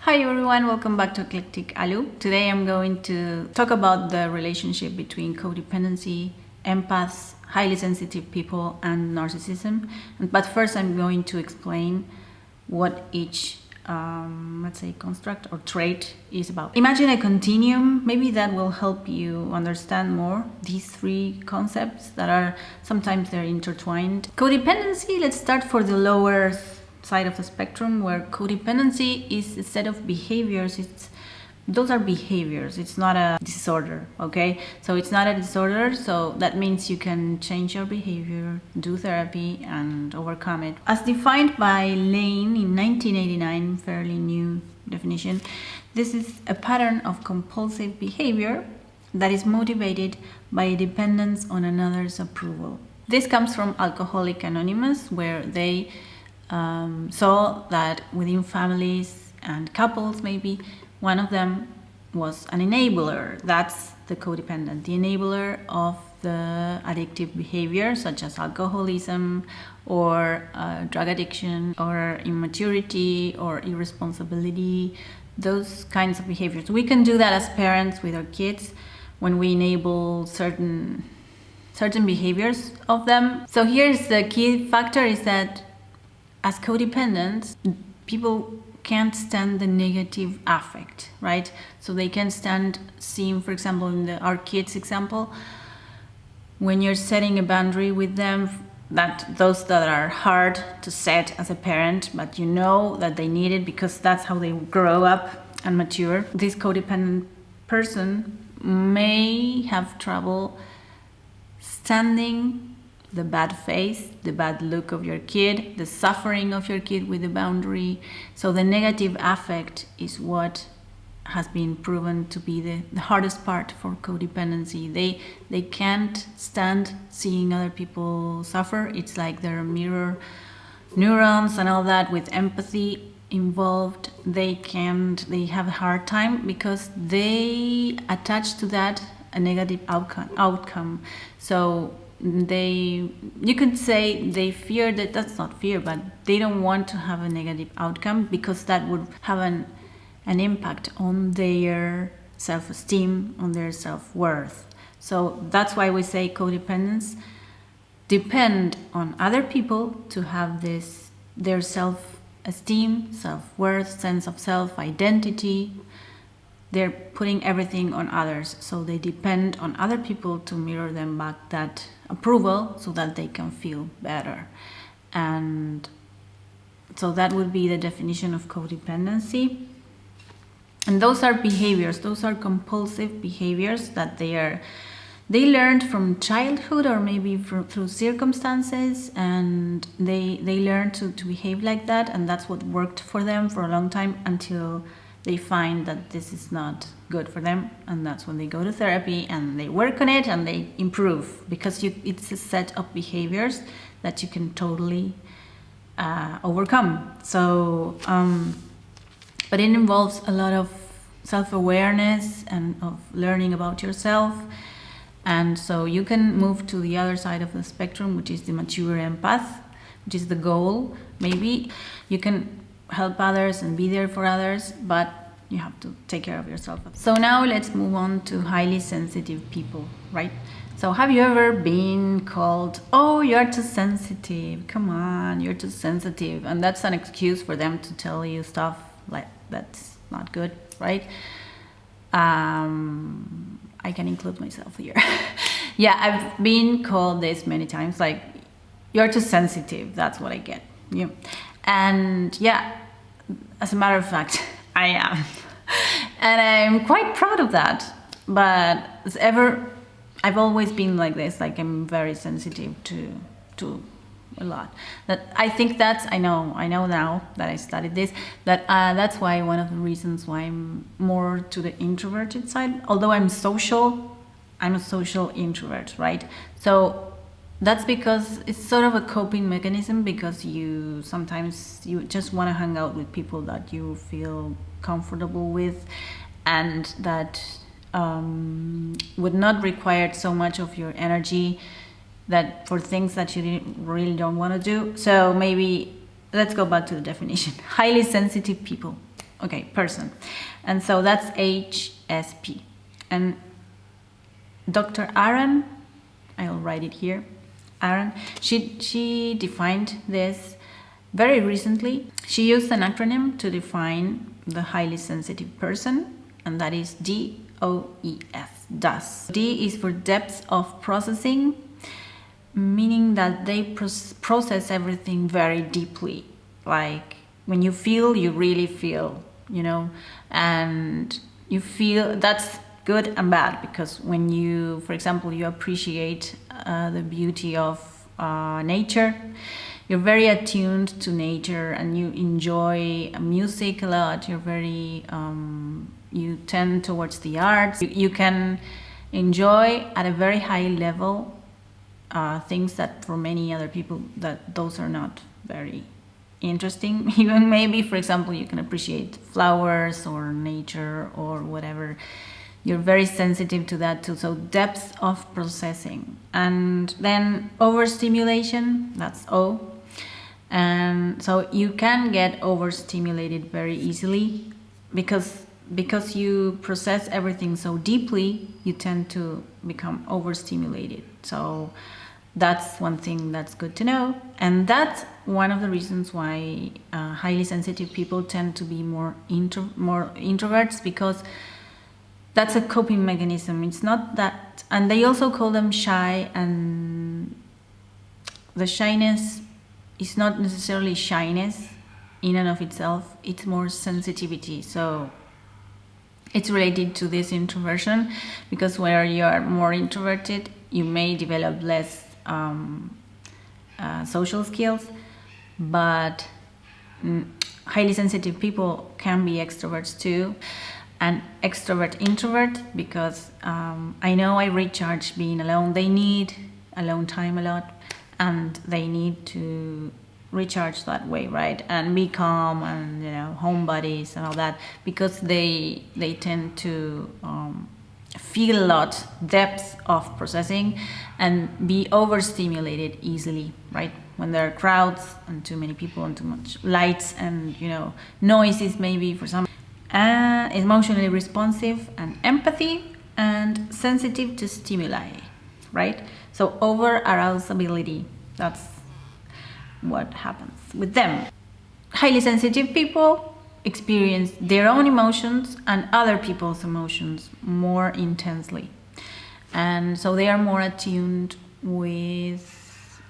Hi everyone, welcome back to Eclectic Alu. Today I'm going to talk about the relationship between codependency, empaths, highly sensitive people, and narcissism. But first I'm going to explain what each, let's say, construct or trait is about. Imagine a continuum. Maybe that will help you understand more these three concepts that are sometimes they're intertwined. Codependency, let's start for the lower side of the spectrum, where codependency is a set of behaviors. Those are behaviors, it's not a disorder. Okay, so it's not a disorder, so that means you can change your behavior, do therapy, and overcome it. As defined by Lane in 1989, fairly new definition, this is a pattern of compulsive behavior that is motivated by a dependence on another's approval. This comes from Alcoholics Anonymous, where they saw that within families and couples, maybe one of them was an enabler. That's the codependent, the enabler of the addictive behavior, such as alcoholism or drug addiction or immaturity or irresponsibility, those kinds of behaviors. We can do that as parents with our kids when we enable certain behaviors of them. So here's the key factor, is that as codependents, people can't stand the negative affect, right? So they can't stand seeing, for example, in our kids' example, when you're setting a boundary with them, those that are hard to set as a parent, but you know that they need it because that's how they grow up and mature. This codependent person may have trouble standing the bad face, the bad look of your kid, the suffering of your kid with the boundary. So the negative affect is what has been proven to be the hardest part for codependency. They can't stand seeing other people suffer. It's like their mirror neurons and all that with empathy involved. They have a hard time because they attach to that a negative outcome. So you could say they fear that's not fear, but they don't want to have a negative outcome because that would have an impact on their self-esteem, on their self-worth. So that's why we say codependents depend on other people to have their self-esteem, self-worth, sense of self-identity. They're putting everything on others, so they depend on other people to mirror them back that approval so that they can feel better. And so that would be the definition of codependency. And those are behaviors, those are compulsive behaviors that they learned from childhood or maybe through circumstances, and they learn to behave like that, and that's what worked for them for a long time until they find that this is not good for them, and that's when they go to therapy and they work on it and they improve, because it's a set of behaviors that you can totally overcome. So, but it involves a lot of self-awareness and of learning about yourself. And so you can move to the other side of the spectrum, which is the mature empath, which is the goal. Maybe you can help others and be there for others, but you have to take care of yourself. So now let's move on to highly sensitive people, right? So have you ever been called, oh, you're too sensitive, come on, you're too sensitive, and that's an excuse for them to tell you stuff like that's not good, right? I can include myself here. Yeah, I've been called this many times, like, you're too sensitive, that's what I get. Yeah. And yeah, as a matter of fact, I am. And I'm quite proud of that. But I've always been like this, like I'm very sensitive to a lot. That I think I know now that I studied this, that that's why one of the reasons why I'm more to the introverted side. Although I'm a social introvert, right? So that's because it's sort of a coping mechanism, because sometimes you just want to hang out with people that you feel comfortable with and that would not require so much of your energy that for things that you really don't want to do. So maybe let's go back to the definition. Highly sensitive people. Okay, person. And so that's HSP. And Dr. Aaron, I'll write it here, Aaron, she defined this very recently. She used an acronym to define the highly sensitive person, and that is DOES, DOS. D is for depth of processing, meaning that they process everything very deeply. Like when you feel, you really feel, you know, and you feel that's good and bad, because when you, for example, you appreciate the beauty of nature, you're very attuned to nature and you enjoy music a lot. You're very, you tend towards the arts. You can enjoy at a very high level things that for many other people that those are not very interesting. Even maybe, for example, you can appreciate flowers or nature or whatever. You're very sensitive to that too. So depth of processing. And then overstimulation, that's O. And so you can get overstimulated very easily because you process everything so deeply, you tend to become overstimulated. So that's one thing that's good to know. And that's one of the reasons why highly sensitive people tend to be more introverts, because that's a coping mechanism. It's not that, and they also call them shy, and the shyness is not necessarily shyness in and of itself, it's more sensitivity. So it's related to this introversion, because where you are more introverted, you may develop less social skills, but highly sensitive people can be extroverts too. And extrovert introvert, because I know I recharge being alone. They need alone time a lot, and they need to recharge that way, right? And be calm, and you know, homebodies and all that, because they tend to feel a lot, depth of processing, and be overstimulated easily, right? When there are crowds and too many people and too much lights and, you know, noises maybe for some. Emotionally responsive and empathy, and sensitive to stimuli, right? So over arousability, that's what happens with them. Highly sensitive people experience their own emotions and other people's emotions more intensely, and so they are more attuned with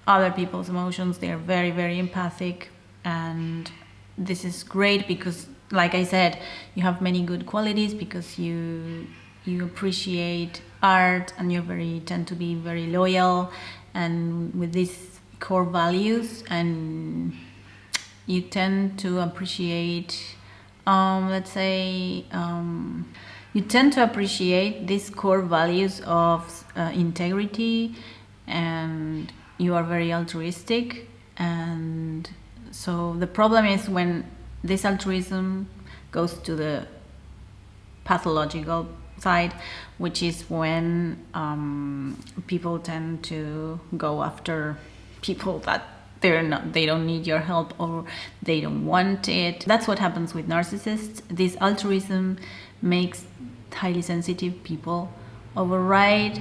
other people's emotions. They are very, very empathic, and this is great because, like I said, you have many good qualities, because you appreciate art, and you tend to be very loyal and with these core values, and you tend to appreciate, let's say, you tend to appreciate these core values of integrity, and you are very altruistic. And so the problem is when this altruism goes to the pathological side, which is when people tend to go after people that they don't need your help, or they don't want it. That's what happens with narcissists. This altruism makes highly sensitive people override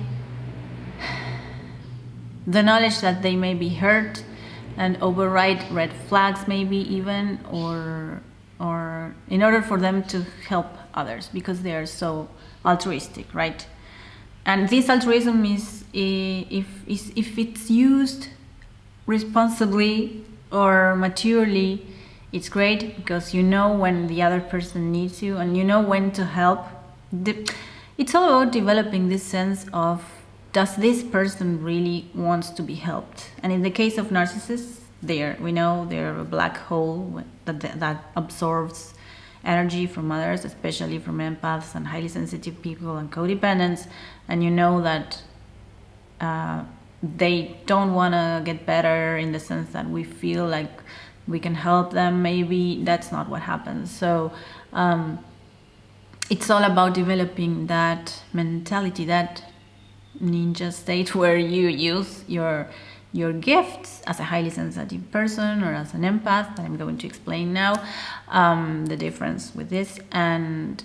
the knowledge that they may be hurt, and override red flags maybe even, or in order for them to help others, because they are so altruistic, right? And this altruism is, if it's used responsibly or maturely, it's great, because you know when the other person needs you, and you know when to help. It's all about developing this sense of, does this person really wants to be helped? And in the case of narcissists, we know they're a black hole that absorbs energy from others, especially from empaths and highly sensitive people and codependents. And you know that they don't want to get better, in the sense that we feel like we can help them. Maybe that's not what happens. So it's all about developing that mentality, that ninja state where you use your your gifts as a highly sensitive person or as an empath, that I'm going to explain now, the difference with this. And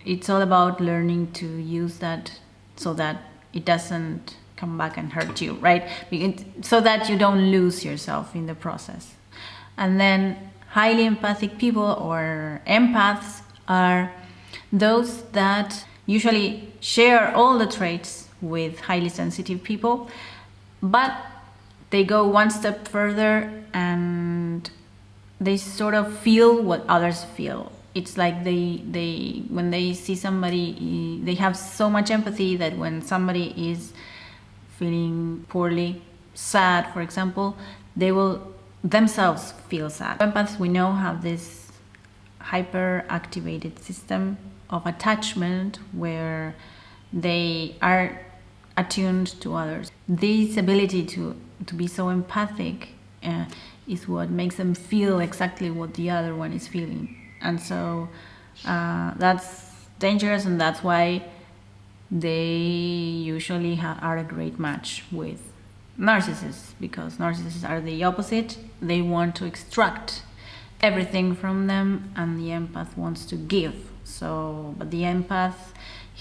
it's all about learning to use that so that it doesn't come back and hurt you, right? So that you don't lose yourself in the process. And then highly empathic people or empaths are those that usually share all the traits with highly sensitive people, but they go one step further and they sort of feel what others feel. It's like they when they see somebody, they have so much empathy that when somebody is feeling poorly, sad, for example, they will themselves feel sad. Empaths, we know, have this hyper-activated system of attachment where they are attuned to others. This ability to be so empathic is what makes them feel exactly what the other one is feeling. And so that's dangerous, and that's why they usually are a great match with narcissists, because narcissists are the opposite. They want to extract everything from them, and the empath wants to give. So, but the empath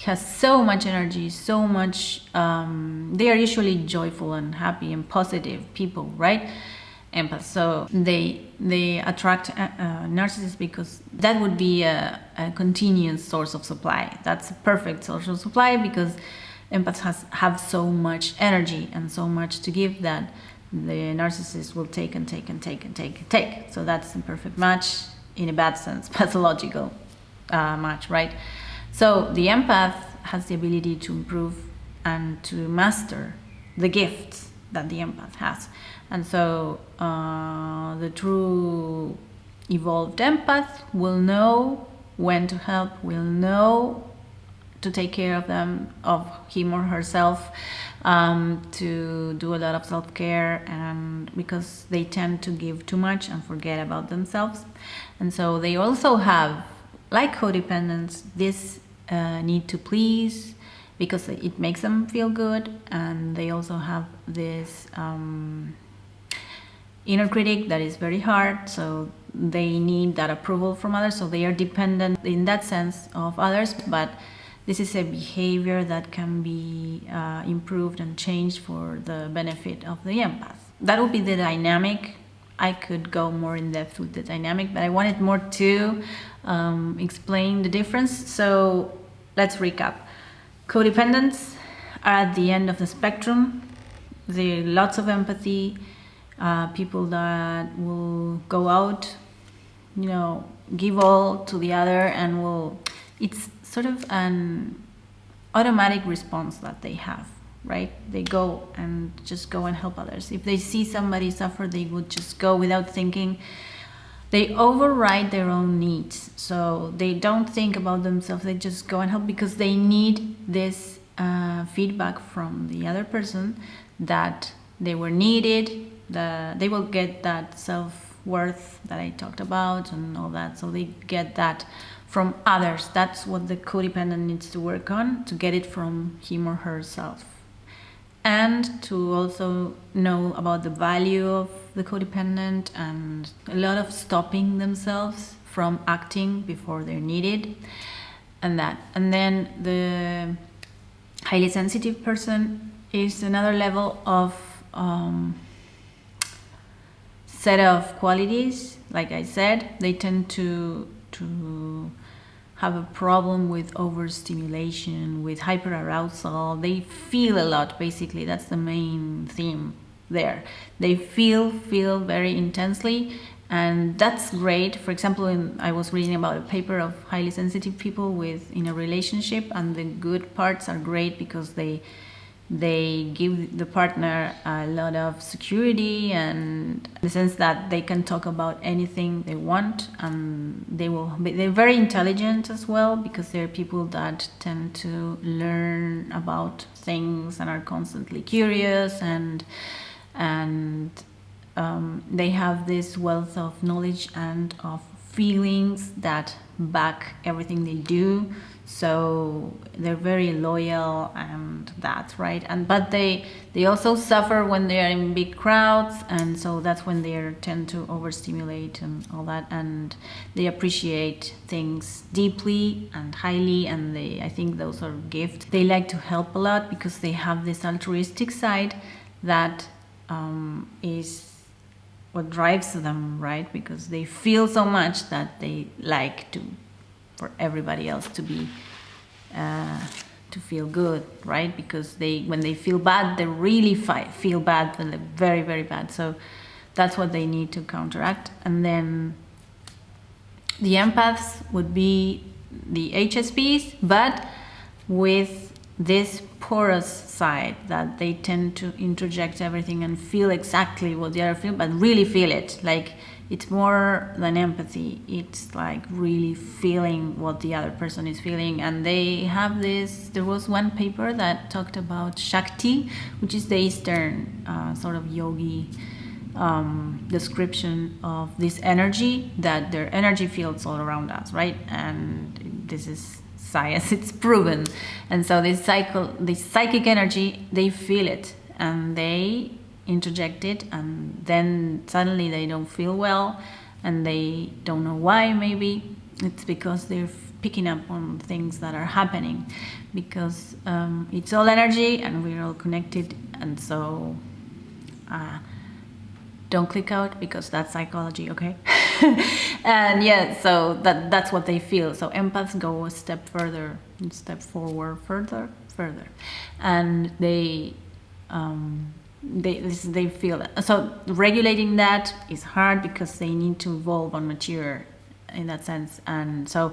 has so much energy, so much, they are usually joyful and happy and positive people, right? Empaths. So they attract narcissists because that would be a continuous source of supply. That's a perfect source of supply, because empaths have so much energy and so much to give that the narcissist will take and take and take and take and take. So that's a perfect match in a bad sense, pathological match, right? So the empath has the ability to improve and to master the gifts that the empath has. And so the true evolved empath will know when to help, will know to take care of them, of him or herself, to do a lot of self-care, and because they tend to give too much and forget about themselves. And so they also have, like codependents, this need to please, because it makes them feel good, and they also have this inner critic that is very hard, so they need that approval from others, so they are dependent in that sense of others. But this is a behavior that can be improved and changed for the benefit of the empath. That would be the dynamic. I could go more in depth with the dynamic, but I wanted more to explain the difference. So let's recap. Codependents are at the end of the spectrum. They lots of empathy, people that will go out, give all to the other, and it's sort of an automatic response that they have, right? They go and help others. If they see somebody suffer, they would just go without thinking. They override their own needs, so they don't think about themselves. They just go and help because they need this feedback from the other person that they were needed, that they will get that self-worth that I talked about and all that. So they get that from others. That's what the codependent needs to work on, to get it from him or herself. And to also know about the value of the codependent, and a lot of stopping themselves from acting before they're needed, and that. And then the highly sensitive person is another level of set of qualities. Like I said, they tend to have a problem with overstimulation, with hyperarousal. They feel a lot, basically. That's the main theme there. They feel very intensely, and that's great. For example, I was reading about a paper of highly sensitive people in a relationship, and the good parts are great because they give the partner a lot of security, and in the sense that they can talk about anything they want, and they're very intelligent as well, because they're people that tend to learn about things and are constantly curious, and they have this wealth of knowledge and of feelings that back everything they do. So they're very loyal, and that's right. And but they also suffer when they are in big crowds, and so that's when they tend to overstimulate and all that. And they appreciate things deeply and highly, and I think those are gifts. They like to help a lot because they have this altruistic side that is what drives them, right? Because they feel so much that they like to for everybody else to be to feel good, right? Because when they feel bad, they really feel bad, and they're very, very bad. So that's what they need to counteract. And then the empaths would be the HSPs, but with this porous side that they tend to interject everything and feel exactly what the other feels, but really feel it. Like, it's more than empathy. It's like really feeling what the other person is feeling. And they have this, there was one paper that talked about Shakti, which is the Eastern sort of yogi description of this energy, that their energy fields all around us, right? And this is science, it's proven. And so this psychic energy, they feel it and they interject it, and then suddenly they don't feel well, and they don't know why. Maybe it's because they're picking up on things that are happening, because it's all energy and we're all connected. And so don't click out, because that's psychology, okay? And yeah, so that's what they feel. So empaths go a step further, further, and they feel that. So regulating that is hard because they need to evolve and mature in that sense. And so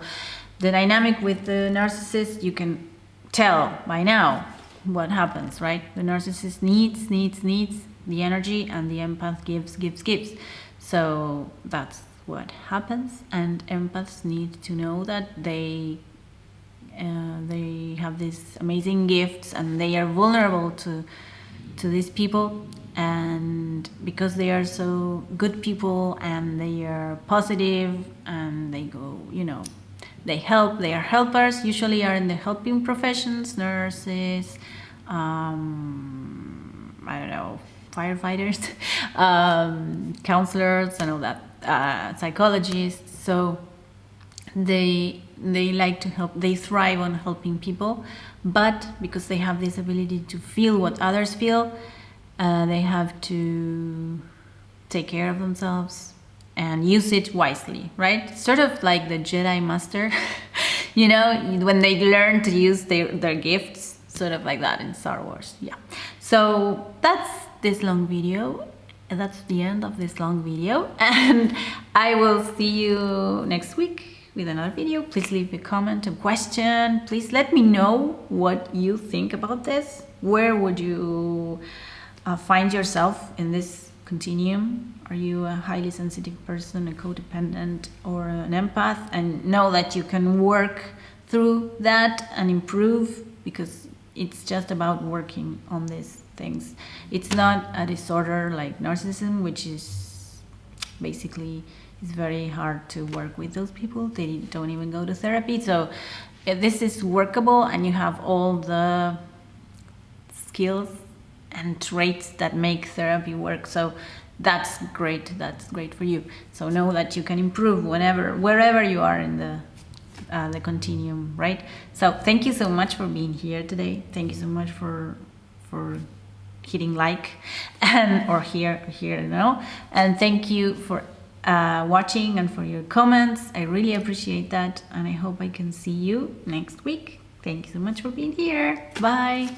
the dynamic with the narcissist, you can tell by now what happens, right? The narcissist needs the energy, and the empath gives. So that's what happens. And empaths need to know that they have these amazing gifts, and they are vulnerable to these people, and because they are so good people and they are positive and they go, they help, they are helpers, usually are in the helping professions, nurses, I don't know, firefighters, counselors and all that, psychologists. So they like to help, they thrive on helping people, but because they have this ability to feel what others feel, they have to take care of themselves and use it wisely, right? Sort of like the Jedi Master, when they learn to use their gifts, sort of like that in Star Wars. Yeah. So that's this long video. That's the end of this long video, and I will see you next week with another video. Please leave a comment, a question. Please let me know what you think about this. Where would you find yourself in this continuum? Are you a highly sensitive person, a codependent, or an empath? And know that you can work through that and improve, because it's just about working on these things. It's not a disorder like narcissism, which is basically, it's very hard to work with those people. They don't even go to therapy. So this is workable, and you have all the skills and traits that make therapy work. So that's great. That's great for you. So know that you can improve wherever you are in the continuum, right? So thank you so much for being here today. Thank you so much for hitting like or here, and thank you for watching and for your comments. I really appreciate that, and I hope I can see you next week. Thank you so much for being here. Bye.